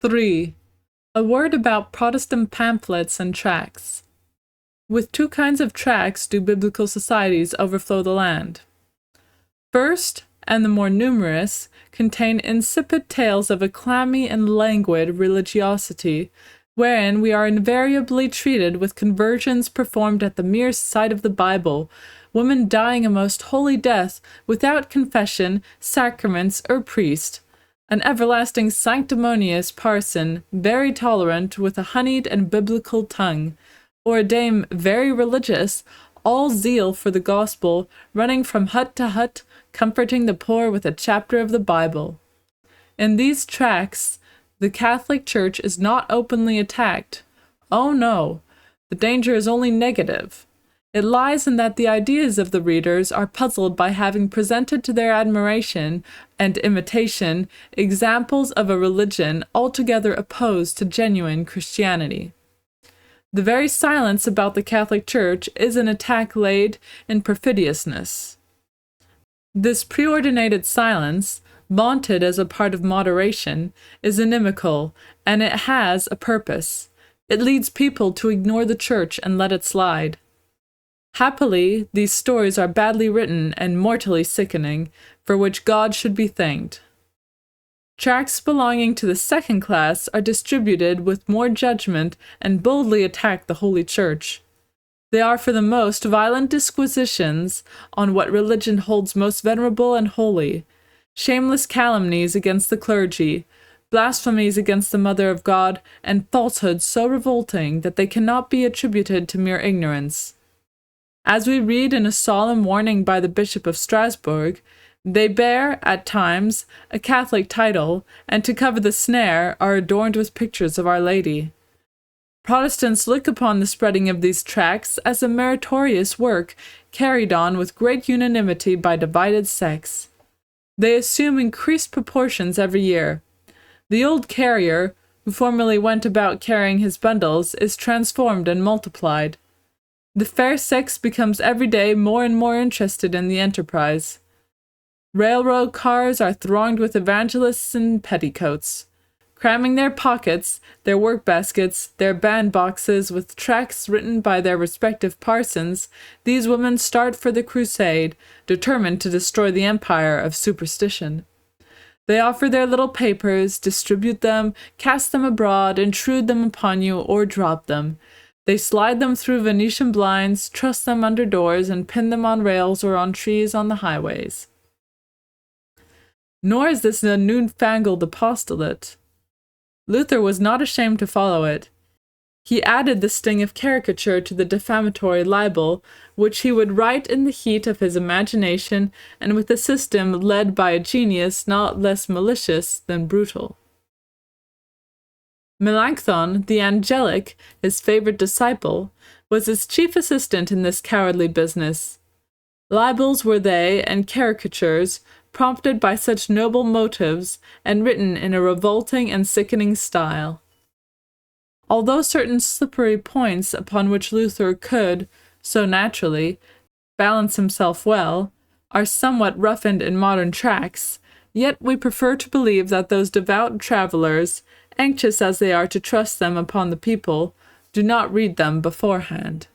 3. A word about Protestant pamphlets and tracts. With two kinds of tracts do biblical societies overflow the land. First, and the more numerous, contain insipid tales of a clammy and languid religiosity, wherein we are invariably treated with conversions performed at the mere sight of the Bible, women dying a most holy death without confession, sacraments, or priest, an everlasting sanctimonious parson, very tolerant, with a honeyed and biblical tongue, or a dame very religious, all zeal for the gospel, running from hut to hut, comforting the poor with a chapter of the Bible. In these tracts, the Catholic Church is not openly attacked. Oh no, the danger is only negative. It lies in that the ideas of the readers are puzzled by having presented to their admiration and imitation examples of a religion altogether opposed to genuine Christianity. The very silence about the Catholic Church is an attack laid in perfidiousness. This preordinated silence, vaunted as a part of moderation, is inimical, and it has a purpose. It leads people to ignore the Church and let it slide. Happily, these stories are badly written and mortally sickening, for which God should be thanked. Tracts belonging to the second class are distributed with more judgment and boldly attack the Holy Church. They are for the most violent disquisitions on what religion holds most venerable and holy, shameless calumnies against the clergy, blasphemies against the Mother of God, and falsehoods so revolting that they cannot be attributed to mere ignorance. As we read in a solemn warning by the Bishop of Strasbourg, they bear, at times, a Catholic title, and to cover the snare are adorned with pictures of Our Lady. Protestants look upon the spreading of these tracts as a meritorious work carried on with great unanimity by divided sects. They assume increased proportions every year. The old carrier, who formerly went about carrying his bundles, is transformed and multiplied. The fair sex becomes every day more and more interested in the enterprise. Railroad cars are thronged with evangelists in petticoats. Cramming their pockets, their work-baskets, their band-boxes with tracts written by their respective parsons, these women start for the crusade, determined to destroy the empire of superstition. They offer their little papers, distribute them, cast them abroad, intrude them upon you, or drop them. They slide them through Venetian blinds, truss them under doors, and pin them on rails or on trees on the highways. Nor is this a newfangled apostolate. Luther was not ashamed to follow it. He added the sting of caricature to the defamatory libel, which he would write in the heat of his imagination and with a system led by a genius not less malicious than brutal. Melanchthon, the angelic, his favorite disciple, was his chief assistant in this cowardly business. Libels were they, and caricatures, prompted by such noble motives, and written in a revolting and sickening style. Although certain slippery points upon which Luther could, so naturally, balance himself well, are somewhat roughened in modern tracts, yet we prefer to believe that those devout travellers, anxious as they are to trust them upon the people, do not read them beforehand.